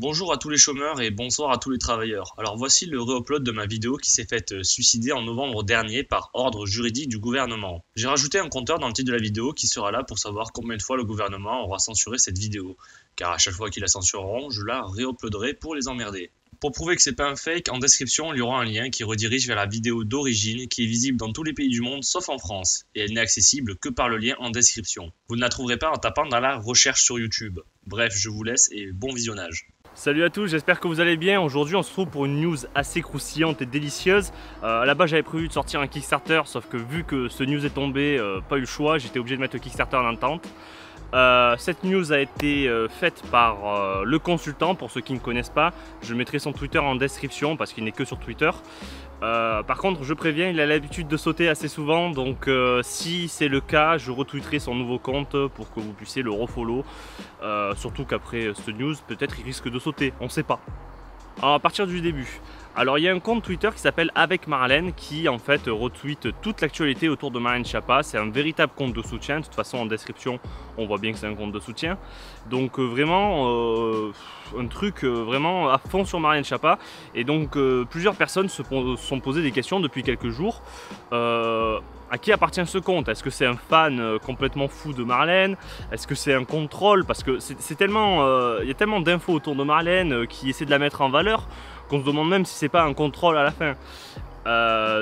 Bonjour à tous les chômeurs et bonsoir à tous les travailleurs. Alors voici le réupload de ma vidéo qui s'est faite suicider en novembre dernier par ordre juridique du gouvernement. J'ai rajouté un compteur dans le titre de la vidéo qui sera là pour savoir combien de fois le gouvernement aura censuré cette vidéo. Car à chaque fois qu'ils la censureront, je la réuploaderai pour les emmerder. Pour prouver que c'est pas un fake, en description il y aura un lien qui redirige vers la vidéo d'origine qui est visible dans tous les pays du monde sauf en France, et elle n'est accessible que par le lien en description. Vous ne la trouverez pas en tapant dans la recherche sur YouTube. Bref, je vous laisse et bon visionnage. Salut à tous, j'espère que vous allez bien. Aujourd'hui on se retrouve pour une news assez croustillante et délicieuse. À la base j'avais prévu de sortir un Kickstarter, sauf que vu que ce news est tombé, pas eu le choix, j'étais obligé de mettre le Kickstarter en attente. Cette news a été faite par le consultant, pour ceux qui ne connaissent pas. Je mettrai son Twitter en description parce qu'il n'est que sur Twitter. Par contre, je préviens, il a l'habitude de sauter assez souvent, donc si c'est le cas, je retweeterai son nouveau compte pour que vous puissiez le refollow. Surtout qu'après cette news, peut-être il risque de sauter, on ne sait pas. Alors, à partir du début. Alors il y a un compte Twitter qui s'appelle Avec Marlène qui en fait retweet toute l'actualité autour de Marlène Schiappa. C'est un véritable compte de soutien, de toute façon en description on voit bien que c'est un compte de soutien. Donc vraiment un truc vraiment à fond sur Marlène Schiappa. Et donc plusieurs personnes se sont posées des questions depuis quelques jours. À qui appartient ce compte? Est-ce que c'est un fan complètement fou de Marlène? Est-ce que c'est un contrôle? Parce que c'est tellement, il y a tellement d'infos autour de Marlène qui essaient de la mettre en valeur qu'on se demande même si c'est pas un contrôle à la fin.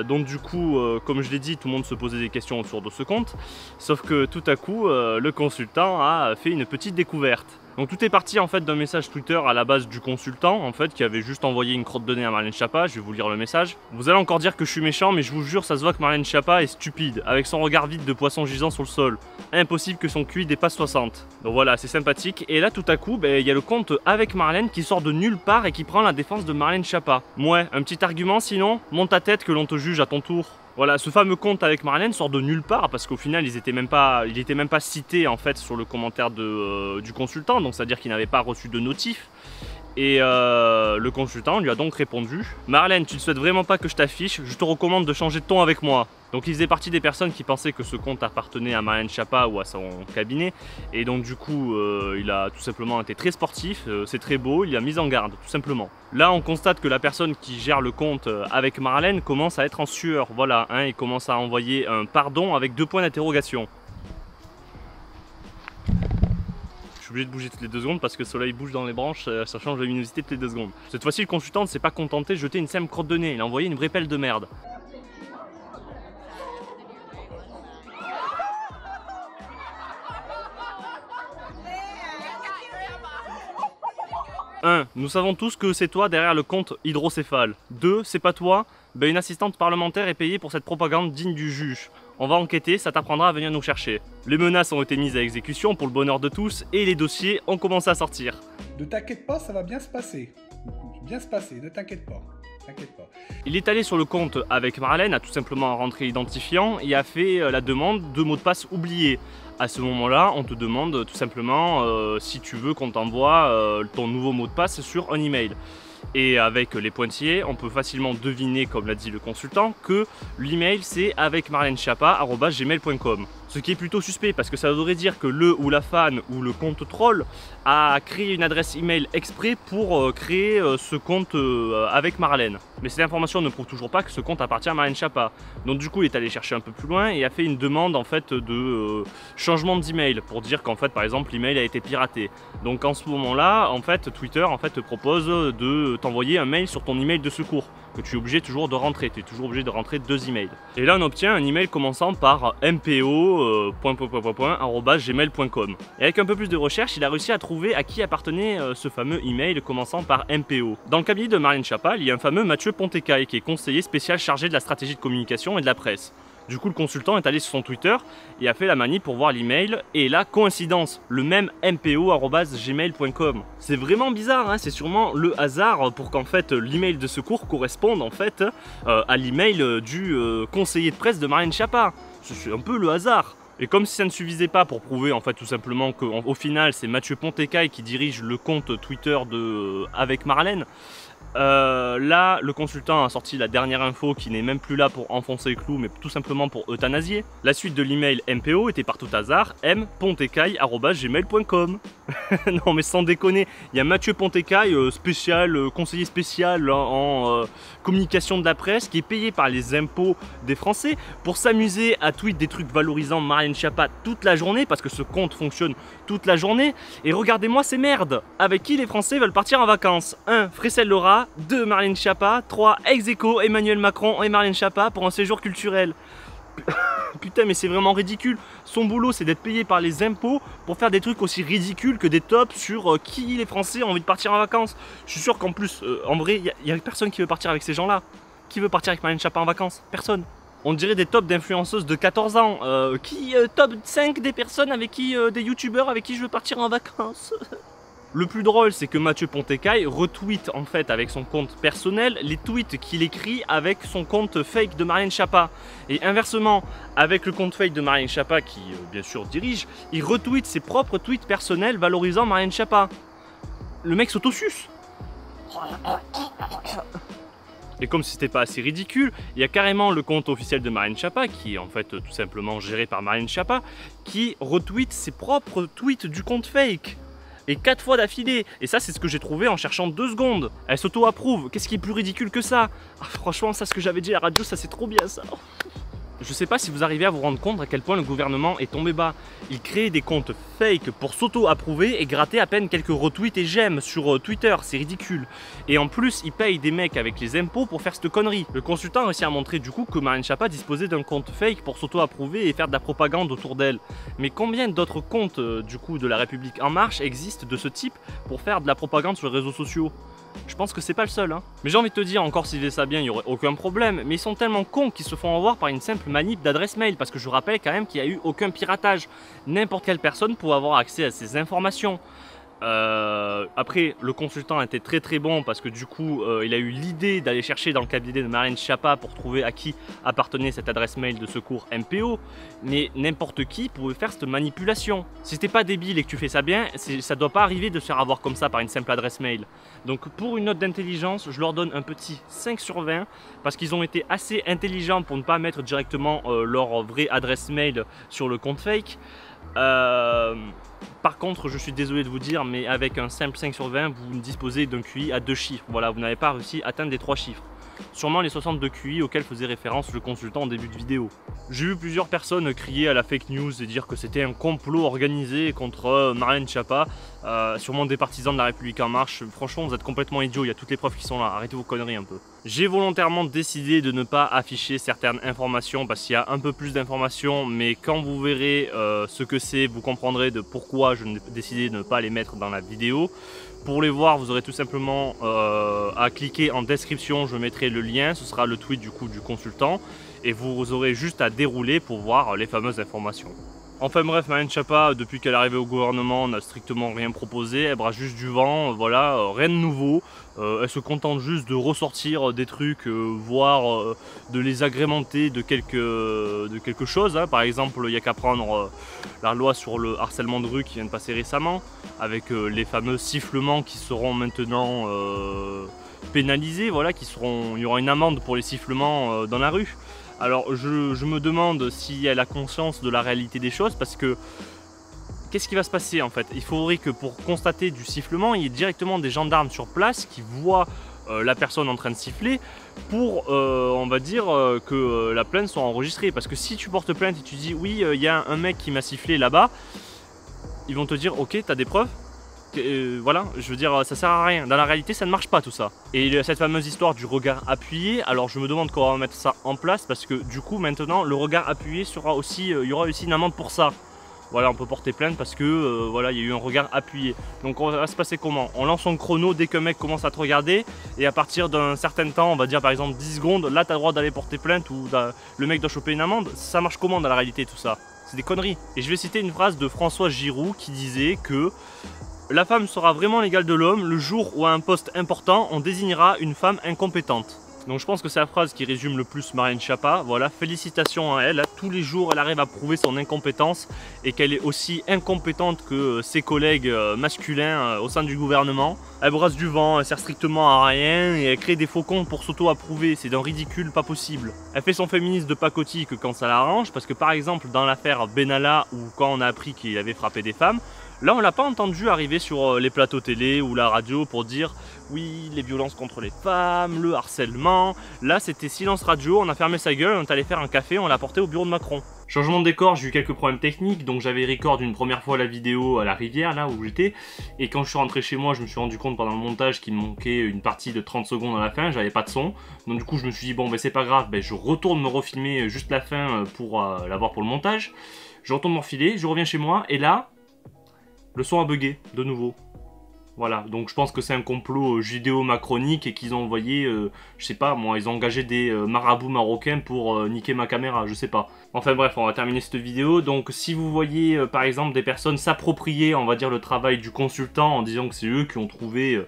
Donc du coup, comme je l'ai dit, tout le monde se posait des questions autour de ce compte. Sauf que tout à coup, le consultant a fait une petite découverte. Donc tout est parti en fait d'un message Twitter à la base du consultant en fait qui avait juste envoyé une crotte de nez à Marlène Schiappa. Je vais vous lire le message. Vous allez encore dire que je suis méchant, mais je vous jure, ça se voit que Marlène Schiappa est stupide, avec son regard vide de poisson gisant sur le sol. Impossible que son QI dépasse 60. Donc voilà, c'est sympathique. Et là tout à coup, il y a le compte Avec Marlène qui sort de nulle part et qui prend la défense de Marlène Schiappa. Ouais, un petit argument sinon? Monte ta tête que l'on te juge à ton tour. Voilà, ce fameux compte Avec Marlène sort de nulle part parce qu'au final il était même pas cité en fait sur le commentaire du consultant, donc c'est à dire qu'il n'avait pas reçu de notif. Et le consultant lui a donc répondu: Marlène, tu ne souhaites vraiment pas que je t'affiche, je te recommande de changer de ton avec moi. Donc il faisait partie des personnes qui pensaient que ce compte appartenait à Marlène Schiappa ou à son cabinet. Et donc du coup il a tout simplement été très sportif, c'est très beau, il a mis en garde tout simplement. Là on constate que la personne qui gère le compte Avec Marlène commence à être en sueur, voilà, hein, il commence à envoyer un pardon avec 2 points d'interrogation. Je suis obligé de bouger toutes les 2 secondes parce que le soleil bouge dans les branches, ça change la luminosité toutes les 2 secondes. Cette fois-ci le consultant ne s'est pas contenté de jeter une simple crotte de nez, il a envoyé une vraie pelle de merde. 1. Nous savons tous que c'est toi derrière le compte hydrocéphale. 2. C'est pas toi, une assistante parlementaire est payée pour cette propagande digne du juge. On va enquêter, ça t'apprendra à venir nous chercher. Les menaces ont été mises à exécution pour le bonheur de tous et les dossiers ont commencé à sortir. Ne t'inquiète pas, ça va bien se passer. Bien se passer, ne t'inquiète pas. T'inquiète pas. Il est allé sur le compte Avec Marlène, a tout simplement rentré l'identifiant et a fait la demande de mot de passe oublié. À ce moment-là, on te demande tout simplement si tu veux qu'on t'envoie ton nouveau mot de passe sur un email. Et avec les pointillés, on peut facilement deviner, comme l'a dit le consultant, que l'email c'est avecmarlenechappa@gmail.com. Ce qui est plutôt suspect parce que ça voudrait dire que le ou la fan ou le compte troll a créé une adresse email exprès pour créer ce compte avec Marlène. Mais cette information ne prouve toujours pas que ce compte appartient à Marlène Schiappa. Donc du coup il est allé chercher un peu plus loin et a fait une demande en fait de changement d'email pour dire qu'en fait par exemple l'email a été piraté. Donc en ce moment-là, en fait Twitter en fait te propose de t'envoyer un mail sur ton email de secours que tu es obligé toujours de rentrer, tu es toujours obligé de rentrer 2 emails. Et là on obtient un email commençant par mpo.gmail.com. Et avec un peu plus de recherche, il a réussi à trouver à qui appartenait ce fameux email commençant par MPO. Dans le cabinet de Marlène Schiappa, il y a un fameux Mathieu Pontecaille qui est conseiller spécial chargé de la stratégie de communication et de la presse. Du coup, le consultant est allé sur son Twitter et a fait la manip pour voir l'email. Et là, coïncidence, le même mpo@gmail.com. C'est vraiment bizarre, hein, c'est sûrement le hasard pour qu'en fait l'email de secours corresponde en fait à l'email du conseiller de presse de Marlène Schiappa. C'est un peu le hasard. Et comme si ça ne suffisait pas pour prouver en fait tout simplement qu'au final c'est Mathieu Pontecaille qui dirige le compte Twitter de Avec Marlène, Là, le consultant a sorti la dernière info qui n'est même plus là pour enfoncer le clou, mais tout simplement pour euthanasier. La suite de l'email MPO était par tout hasard m.pontecaille@gmail.com. Non mais sans déconner, il y a Mathieu Pontecaille, conseiller spécial en communication de la presse, qui est payé par les impôts des Français pour s'amuser à tweet des trucs valorisant Marlène Schiappa toute la journée, parce que ce compte fonctionne toute la journée. Et regardez-moi ces merdes, avec qui les Français veulent partir en vacances. 1. Fressel Laura, 2. Marlène Schiappa, 3. Ex-aequo Emmanuel Macron et Marlène Schiappa pour un séjour culturel. Putain mais c'est vraiment ridicule. Son boulot c'est d'être payé par les impôts pour faire des trucs aussi ridicules que des tops sur qui les Français ont envie de partir en vacances. Je suis sûr qu'en plus, en vrai, il n'y a personne qui veut partir avec ces gens-là. Qui veut partir avec Marlène Schiappa en vacances? Personne. On dirait des tops d'influenceuses de 14 ans. Top 5 des personnes avec qui, des youtubeurs avec qui je veux partir en vacances. Le plus drôle, c'est que Mathieu Pontecaille retweet en fait avec son compte personnel les tweets qu'il écrit avec son compte fake de Marlène Schiappa. Et inversement, avec le compte fake de Marlène Schiappa qui bien sûr dirige, il retweet ses propres tweets personnels valorisant Marlène Schiappa. Le mec s'autosuce. Et comme si c'était pas assez ridicule, il y a carrément le compte officiel de Marlène Schiappa, qui est en fait tout simplement géré par Marlène Schiappa, qui retweet ses propres tweets du compte fake. Et 4 fois d'affilée. Et ça, c'est ce que j'ai trouvé en cherchant 2 secondes. Elle s'auto-approuve. Qu'est-ce qui est plus ridicule que ça? Franchement, ça, ce que j'avais dit à la radio, ça c'est trop bien ça. Je sais pas si vous arrivez à vous rendre compte à quel point le gouvernement est tombé bas. Il crée des comptes fake pour s'auto-approuver et gratter à peine quelques retweets et j'aime sur Twitter, c'est ridicule. Et en plus, il paye des mecs avec les impôts pour faire cette connerie. Le consultant a réussi à montrer du coup que Marlène Schiappa disposait d'un compte fake pour s'auto-approuver et faire de la propagande autour d'elle. Mais combien d'autres comptes du coup de la République En Marche existent de ce type pour faire de la propagande sur les réseaux sociaux? Je pense que c'est pas le seul, hein. Mais j'ai envie de te dire, encore s'ils faisaient ça bien, il n'y aurait aucun problème. Mais ils sont tellement cons qu'ils se font avoir par une simple manip d'adresse mail. Parce que je rappelle quand même qu'il n'y a eu aucun piratage. N'importe quelle personne pouvait avoir accès à ces informations. Après, le consultant était très bon parce que du coup, il a eu l'idée d'aller chercher dans le cabinet de Marlène Schiappa pour trouver à qui appartenait cette adresse mail de secours MPO. Mais n'importe qui pouvait faire cette manipulation. Si t'es pas débile et que tu fais ça bien, ça doit pas arriver de se faire avoir comme ça par une simple adresse mail. Donc pour une note d'intelligence, je leur donne un petit 5 sur 20 parce qu'ils ont été assez intelligents pour ne pas mettre directement leur vraie adresse mail sur le compte fake. Par contre, je suis désolé de vous dire, mais avec un simple 5 sur 20, vous ne disposez d'un QI à 2 chiffres. Voilà, vous n'avez pas réussi à atteindre les 3 chiffres. Sûrement les 62 QI auxquels faisait référence le consultant en début de vidéo. J'ai vu plusieurs personnes crier à la fake news et dire que c'était un complot organisé contre Marlène Schiappa, sûrement des partisans de la République En Marche. Franchement, vous êtes complètement idiots, il y a toutes les preuves qui sont là, arrêtez vos conneries un peu. J'ai volontairement décidé de ne pas afficher certaines informations parce qu'il y a un peu plus d'informations, mais quand vous verrez ce que c'est, vous comprendrez de pourquoi je n'ai décidé de ne pas les mettre dans la vidéo. Pour les voir, vous aurez tout simplement à cliquer en description, je mettrai le lien, ce sera le tweet du coup du consultant et vous aurez juste à dérouler pour voir les fameuses informations. Enfin bref, Marlène Schiappa, depuis qu'elle est arrivée au gouvernement, n'a strictement rien proposé, elle brasse juste du vent, voilà, rien de nouveau. Elle se contente juste de ressortir des trucs, voire de les agrémenter de quelque chose. Hein. Par exemple, il n'y a qu'à prendre la loi sur le harcèlement de rue qui vient de passer récemment, avec les fameux sifflements qui seront maintenant pénalisés, voilà, il y aura une amende pour les sifflements dans la rue. Alors je me demande si elle a conscience de la réalité des choses parce que qu'est-ce qui va se passer en fait? Il faudrait que pour constater du sifflement, il y ait directement des gendarmes sur place qui voient la personne en train de siffler pour, on va dire, que la plainte soit enregistrée. Parce que si tu portes plainte et tu dis oui, il y a un mec qui m'a sifflé là-bas, ils vont te dire ok, t'as des preuves? Voilà, je veux dire, ça sert à rien. Dans la réalité, ça ne marche pas tout ça. Et il y a cette fameuse histoire du regard appuyé. Alors je me demande comment on va mettre ça en place parce que du coup, maintenant, le regard appuyé sera aussi, il y aura aussi une amende pour ça. Voilà, on peut porter plainte parce que voilà, il y a eu un regard appuyé. Donc on va se passer comment? On lance son chrono dès qu'un mec commence à te regarder et à partir d'un certain temps, on va dire par exemple 10 secondes, là tu as le droit d'aller porter plainte ou le mec doit choper une amende. Ça marche comment dans la réalité tout ça? C'est des conneries. Et je vais citer une phrase de François Giroud qui disait que la femme sera vraiment l'égale de l'homme le jour où à un poste important on désignera une femme incompétente. Donc je pense que c'est la phrase qui résume le plus Marlène Schiappa. Voilà, félicitations à elle. Tous les jours, elle arrive à prouver son incompétence et qu'elle est aussi incompétente que ses collègues masculins au sein du gouvernement. Elle brasse du vent, elle sert strictement à rien et elle crée des faux comptes pour s'auto-approuver. C'est d'un ridicule pas possible. Elle fait son féministe de pacotille que quand ça l'arrange, parce que par exemple dans l'affaire Benalla ou quand on a appris qu'il avait frappé des femmes, là, on l'a pas entendu arriver sur les plateaux télé ou la radio pour dire oui, les violences contre les femmes, le harcèlement. Là, c'était silence radio, on a fermé sa gueule, on est allé faire un café, on l'a porté au bureau de Macron. Changement de décor, j'ai eu quelques problèmes techniques, donc j'avais record une première fois la vidéo à la rivière, là où j'étais, et quand je suis rentré chez moi, je me suis rendu compte pendant le montage qu'il me manquait une partie de 30 secondes à la fin, j'avais pas de son, donc du coup je me suis dit bon ben c'est pas grave, ben, je retourne me refilmer juste la fin pour l'avoir pour le montage, je retourne me refiler, je reviens chez moi, et là, le son a bugué, de nouveau. Voilà, donc je pense que c'est un complot judéo-macronique et qu'ils ont envoyé, je sais pas moi, ils ont engagé des marabouts marocains pour niquer ma caméra, je sais pas. Enfin bref, on va terminer cette vidéo. Donc si vous voyez par exemple des personnes s'approprier, on va dire, le travail du consultant en disant que c'est eux qui ont trouvé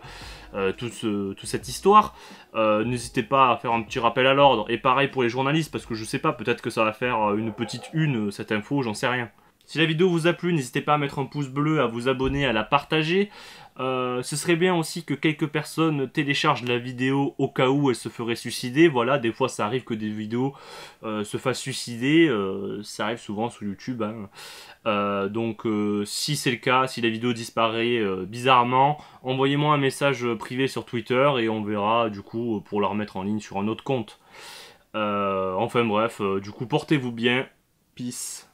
toute cette histoire, n'hésitez pas à faire un petit rappel à l'ordre. Et pareil pour les journalistes, parce que je sais pas, peut-être que ça va faire une petite une, cette info, j'en sais rien. Si la vidéo vous a plu, n'hésitez pas à mettre un pouce bleu, à vous abonner, à la partager. Ce serait bien aussi que quelques personnes téléchargent la vidéo au cas où elle se ferait suicider. Voilà, des fois ça arrive que des vidéos se fassent suicider. Ça arrive souvent sur YouTube. Hein. Donc si c'est le cas, si la vidéo disparaît bizarrement, envoyez-moi un message privé sur Twitter et on verra du coup pour la remettre en ligne sur un autre compte. Enfin bref, du coup portez-vous bien. Peace.